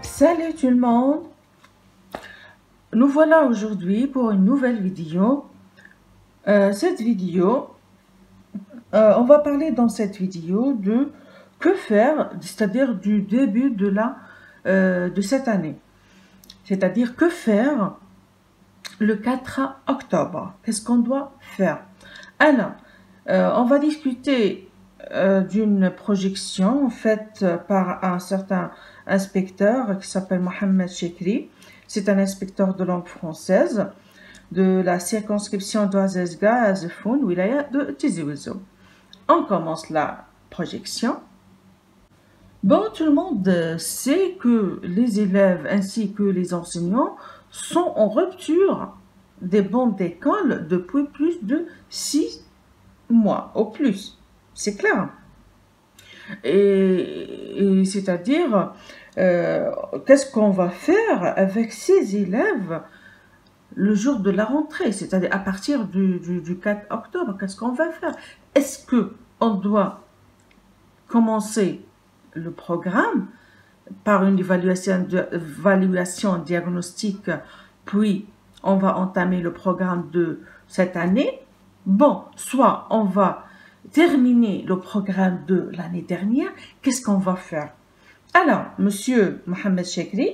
Salut tout le monde, nous voilà aujourd'hui pour une nouvelle vidéo. Cette vidéo, on va parler dans cette vidéo de que faire, c'est-à-dire du début de cette année. C'est-à-dire que faire le 4 octobre. Qu'est-ce qu'on doit faire? Alors, on va discuter d'une projection faite par un certain inspecteur qui s'appelle Mohamed Chekri. C'est un inspecteur de langue française de la circonscription d'Ouazezga à Zefoun, wilaya de Tizi Ouzou. On commence la projection. Bon, tout le monde sait que les élèves ainsi que les enseignants sont en rupture des bancs d'école depuis plus de 6 mois au plus. C'est clair. Et c'est-à-dire, qu'est-ce qu'on va faire avec ces élèves le jour de la rentrée, c'est-à-dire à partir du 4 octobre, qu'est-ce qu'on va faire? Est-ce qu'on doit commencer le programme par une évaluation diagnostique, puis on va entamer le programme de cette année? Bon, soit on va terminer le programme de l'année dernière, qu'est-ce qu'on va faire? Alors, monsieur Mohamed Chekri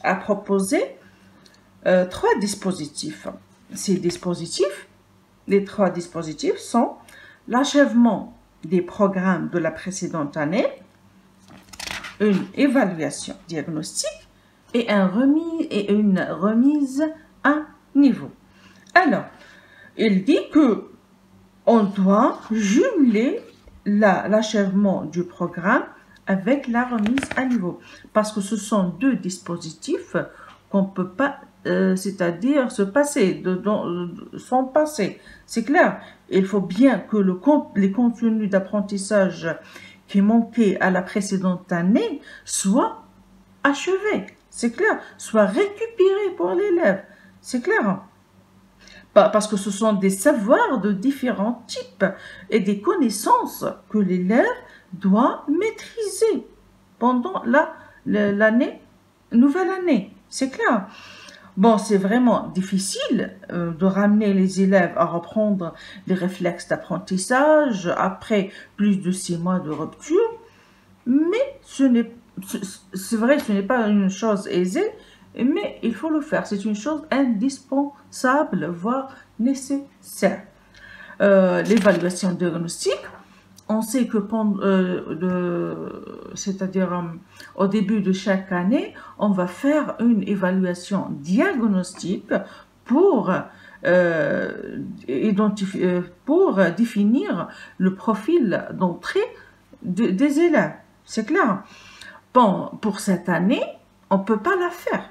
a proposé 3 dispositifs. Les 3 dispositifs sont l'achèvement des programmes de la précédente année, une évaluation diagnostique et une remise à niveau. Alors, il dit que on doit jumeler l'achèvement du programme avec la remise à niveau, parce que ce sont 2 dispositifs qu'on ne peut pas, c'est-à-dire se passer, sans passer. C'est clair, il faut bien que les contenus d'apprentissage qui manquaient à la précédente année soient achevés. C'est clair, soient récupérés pour l'élève. C'est clair. Parce que ce sont des savoirs de différents types et des connaissances que l'élève doit maîtriser pendant nouvelle année. C'est clair. Bon, c'est vraiment difficile de ramener les élèves à reprendre les réflexes d'apprentissage après plus de 6 mois de rupture, mais c'est vrai, ce n'est pas une chose aisée, mais il faut le faire. C'est une chose indispensable, voire nécessaire. L'évaluation diagnostique, on sait que c'est-à-dire au début de chaque année, on va faire une évaluation diagnostique pour définir le profil d'entrée des élèves. C'est clair. Bon, pour cette année, on ne peut pas la faire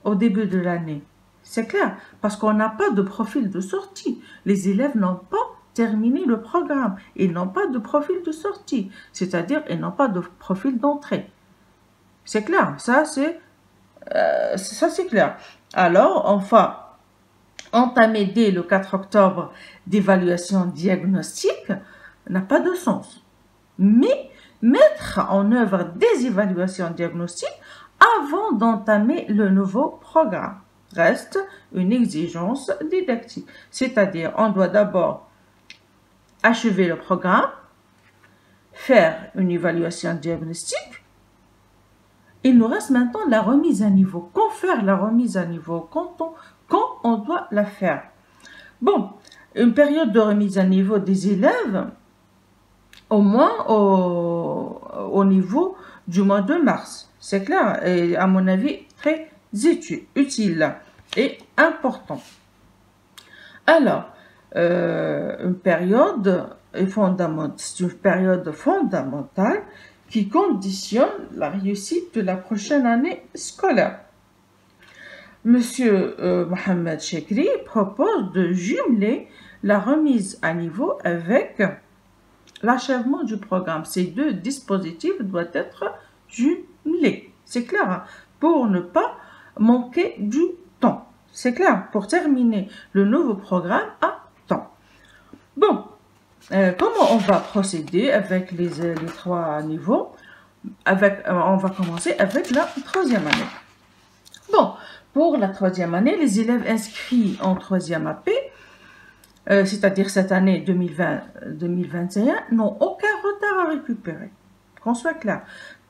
au début de l'année. C'est clair, parce qu'on n'a pas de profil de sortie. Les élèves n'ont pas terminé le programme. Ils n'ont pas de profil de sortie, c'est-à-dire ils n'ont pas de profil d'entrée. C'est clair, ça c'est clair. Alors, on va entamer dès le 4 octobre d'évaluation diagnostique n'a pas de sens. Mais mettre en œuvre des évaluations diagnostiques avant d'entamer le nouveau programme reste une exigence didactique. C'est-à-dire, on doit d'abord achever le programme, faire une évaluation diagnostique. Il nous reste maintenant la remise à niveau. Quand faire la remise à niveau? Quand on doit la faire? Bon, une période de remise à niveau des élèves, au moins au niveau du mois de mars. C'est clair, et à mon avis, très utile et important. Alors, une période fondamentale, c'est une période fondamentale qui conditionne la réussite de la prochaine année scolaire. Monsieur Mohamed Chekri propose de jumeler la remise à niveau avec l'achèvement du programme. Ces 2 dispositifs doivent être jumelés. C'est clair, hein, pour ne pas manquer du temps. C'est clair, pour terminer le nouveau programme à temps. Bon, comment on va procéder avec les 3 niveaux? On va commencer avec la 3e année. Bon, pour la 3e année, les élèves inscrits en 3e AP, c'est-à-dire cette année 2020-2021, n'ont aucun retard à récupérer. Qu'on soit clair.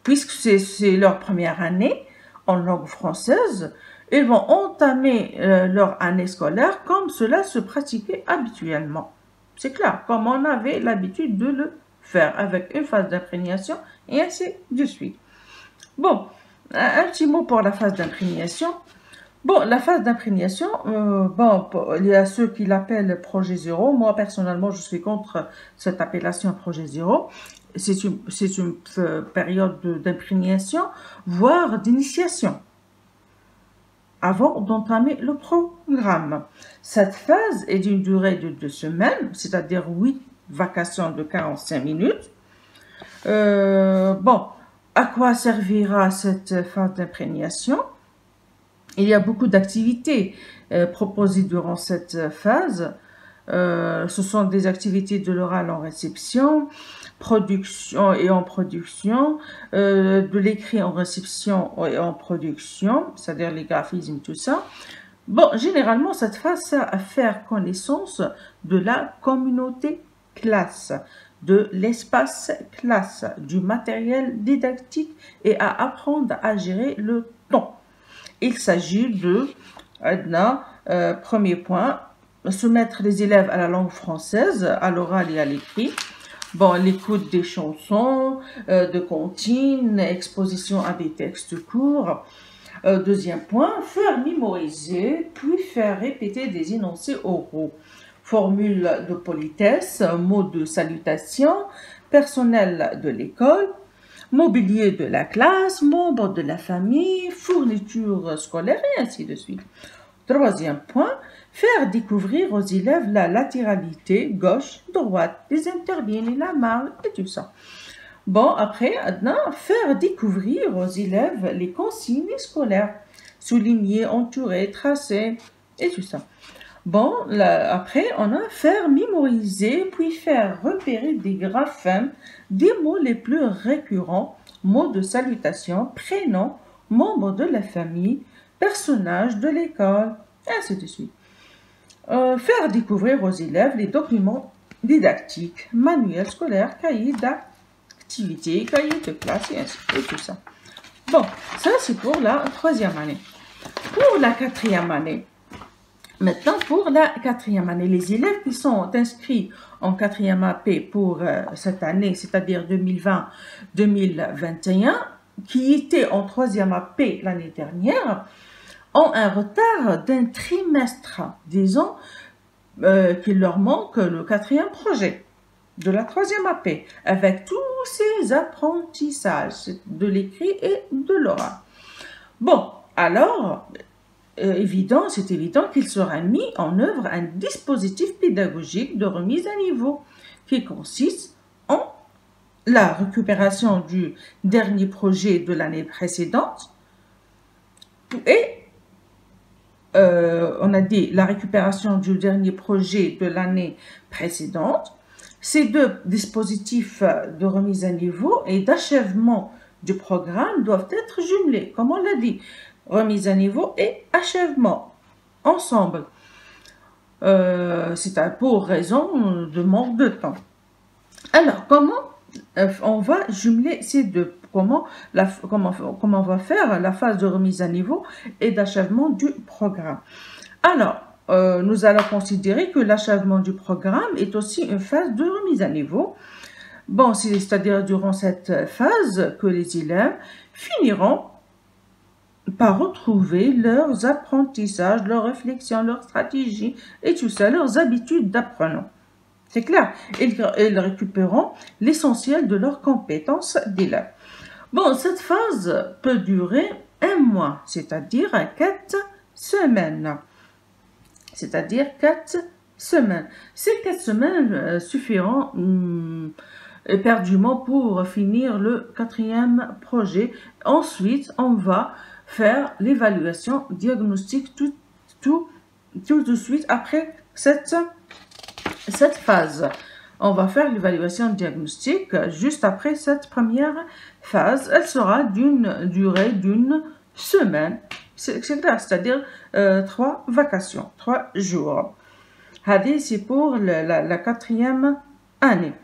Puisque c'est leur première année en langue française, ils vont entamer leur année scolaire comme cela se pratiquait habituellement. C'est clair, comme on avait l'habitude de le faire, avec une phase d'imprégnation et ainsi de suite. Bon, un petit mot pour la phase d'imprégnation. Bon, la phase d'imprégnation, il y a ceux qui l'appellent projet zéro. Moi, personnellement, je suis contre cette appellation projet zéro. C'est une période d'imprégnation, voire d'initiation, avant d'entamer le programme. Cette phase est d'une durée de 2 semaines, c'est-à-dire 8 vacations de 45 minutes. Bon, à quoi servira cette phase d'imprégnation? Il y a beaucoup d'activités proposées durant cette phase. Ce sont des activités de l'oral en réception, production et en production, de l'écrit en réception et en production, c'est-à-dire les graphismes, tout ça. Bon, généralement, cette phase sert à faire connaissance de la communauté classe, de l'espace classe, du matériel didactique et à apprendre à gérer le temps. Il s'agit de, premier point, soumettre les élèves à la langue française, à l'oral et à l'écrit. Bon, l'écoute des chansons, de comptines, exposition à des textes courts. Deuxième point, faire mémoriser, puis faire répéter des énoncés oraux. Formules de politesse, mots de salutation, personnel de l'école, mobilier de la classe, membres de la famille, fourniture scolaire et ainsi de suite. Troisième point, faire découvrir aux élèves la latéralité, gauche, droite, les interlignes, la marge et tout ça. Bon, après, faire découvrir aux élèves les consignes scolaires, souligner, entourer, tracer et tout ça. Bon, là, après, on a faire mémoriser, puis faire repérer des graphèmes, des mots les plus récurrents, mots de salutation, prénom, membres de la famille, personnages de l'école, ainsi de suite. Faire découvrir aux élèves les documents didactiques, manuels scolaires, cahiers d'activité, cahiers de classe et tout ça. Bon, ça c'est pour la 3e année. Pour la 4e année, maintenant, pour la 4e année, les élèves qui sont inscrits en 4e AP pour cette année, c'est-à-dire 2020-2021, qui étaient en 3e AP l'année dernière, ont un retard d'un trimestre. Disons qu'il leur manque le 4e projet de la 3e AP, avec tous ces apprentissages de l'écrit et de l'oral. Bon, alors... c'est évident qu'il sera mis en œuvre un dispositif pédagogique de remise à niveau qui consiste en la récupération du dernier projet de l'année précédente et on a dit la récupération du dernier projet de l'année précédente. Ces deux dispositifs de remise à niveau et d'achèvement du programme doivent être jumelés, comme on l'a dit. Remise à niveau et achèvement ensemble. C'est pour raison de manque de temps. Alors, comment on va jumeler ces deux? Comment on va faire la phase de remise à niveau et d'achèvement du programme? Alors, nous allons considérer que l'achèvement du programme est aussi une phase de remise à niveau. Bon, c'est-à-dire durant cette phase que les élèves finiront par retrouver leurs apprentissages, leurs réflexions, leurs stratégies et tout ça, leurs habitudes d'apprenant. C'est clair, ils récupéreront l'essentiel de leurs compétences d'élèves. Bon, cette phase peut durer 1 mois, c'est-à-dire 4 semaines. C'est-à-dire 4 semaines. Ces 4 semaines suffiront éperdument pour finir le 4e projet. Ensuite, on va faire l'évaluation diagnostique tout de suite après cette phase. on va faire l'évaluation diagnostique juste après cette première phase. Elle sera d'une durée d'une semaine, c'est clair, c'est-à-dire 3 vacations, 3 jours. C'est pour la 4e année.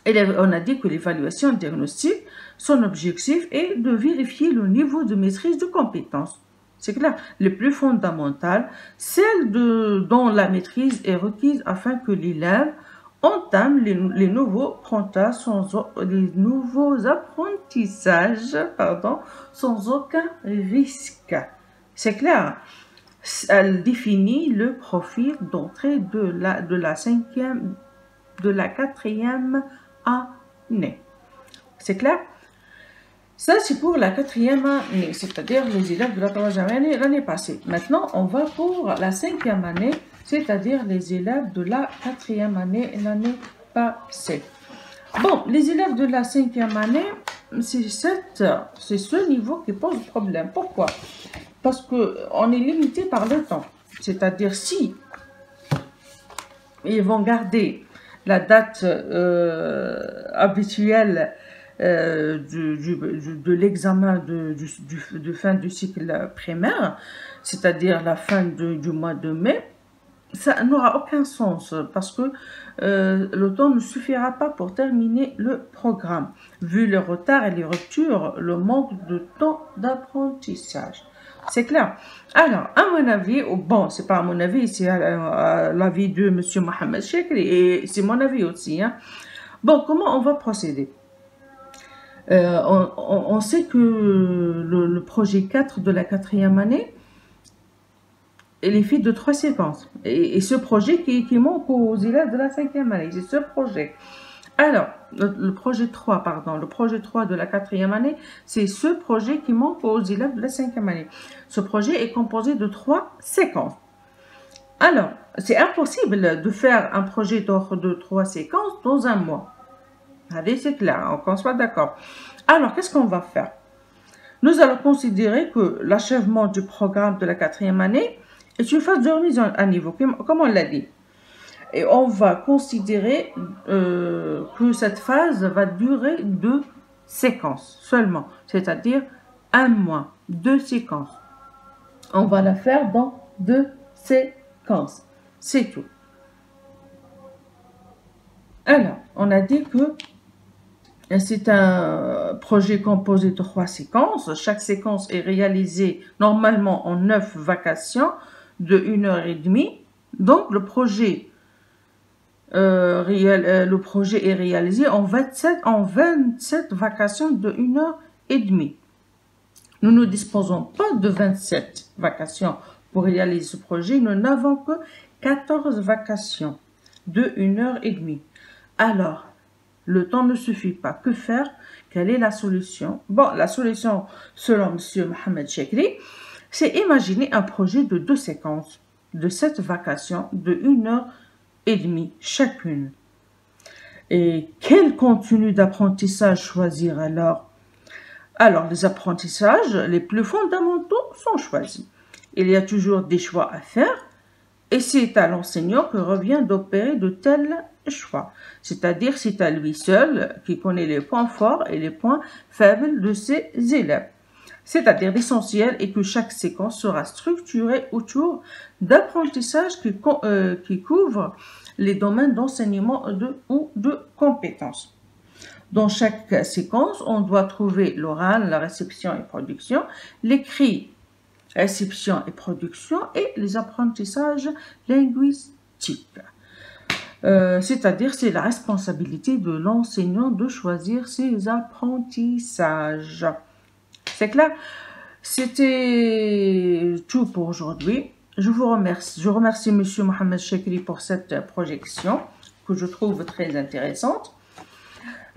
Et on a dit que l'évaluation diagnostique, son objectif est de vérifier le niveau de maîtrise de compétences. C'est clair, le plus fondamental, celle dont la maîtrise est requise afin que l'élève entame les nouveaux apprentissages sans aucun risque. C'est clair. Elle définit le profil d'entrée de la 4e année. C'est clair? Ça, c'est pour la 4e année, c'est-à-dire les élèves de la 3e année l'année passée. Maintenant, on va pour la 5e année, c'est-à-dire les élèves de la 4e année l'année passée. Bon, les élèves de la 5e année, c'est ce niveau qui pose problème. Pourquoi? Parce qu'on est limité par le temps. C'est-à-dire, si ils vont garder la date habituelle de l'examen de fin du cycle primaire, c'est-à-dire la fin du mois de mai, ça n'aura aucun sens parce que le temps ne suffira pas pour terminer le programme, vu le retard et les ruptures, le manque de temps d'apprentissage. C'est clair. Alors, à mon avis, bon, c'est pas à mon avis, c'est à l'avis de M. Mohamed Chekri, et c'est mon avis aussi. Hein. Bon, comment on va procéder? On sait que le projet 4 de la 4e année, il est fait de 3 séquences. Et ce projet qui manque aux élèves de la 5e année, c'est ce projet. Alors, le projet 3 de la 4e année, c'est ce projet qui manque aux élèves de la 5e année. Ce projet est composé de 3 séquences. Alors, c'est impossible de faire un projet de 3 séquences dans un mois. Allez, c'est clair, qu'on soit d'accord. Alors, qu'est-ce qu'on va faire? Nous allons considérer que l'achèvement du programme de la 4e année est une phase de remise à niveau, comme on l'a dit. Et on va considérer que cette phase va durer 2 séquences seulement, c'est-à-dire 1 mois, 2 séquences. On va la faire dans 2 séquences, c'est tout. Alors, on a dit que c'est un projet composé de 3 séquences. Chaque séquence est réalisée normalement en 9 vacations de 1h30. Donc, le projet est réalisé en 27 vacations de 1h30. Nous ne disposons pas de 27 vacations pour réaliser ce projet. Nous n'avons que 14 vacations de 1h30. Alors, le temps ne suffit pas. Que faire? Quelle est la solution? Bon, la solution, selon M. Mohamed Chekri, c'est imaginer un projet de 2 séquences de 7 vacations de 1h30 chacune. Et quel contenu d'apprentissage choisir alors? Alors, les apprentissages les plus fondamentaux sont choisis. Il y a toujours des choix à faire et c'est à l'enseignant que revient d'opérer de tels choix. C'est-à-dire, c'est à lui seul qui connaît les points forts et les points faibles de ses élèves. C'est-à-dire, l'essentiel est que chaque séquence sera structurée autour d'apprentissages qui couvrent les domaines d'enseignement ou de compétences. Dans chaque séquence, on doit trouver l'oral, la réception et production, l'écrit, réception et production et les apprentissages linguistiques. C'est-à-dire, c'est la responsabilité de l'enseignant de choisir ses apprentissages. C'est clair? C'était tout pour aujourd'hui. Je vous remercie. Je remercie M. Mohamed Chekri pour cette projection que je trouve très intéressante.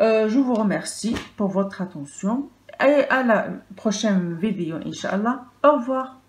Je vous remercie pour votre attention et à la prochaine vidéo, Inch'Allah. Au revoir.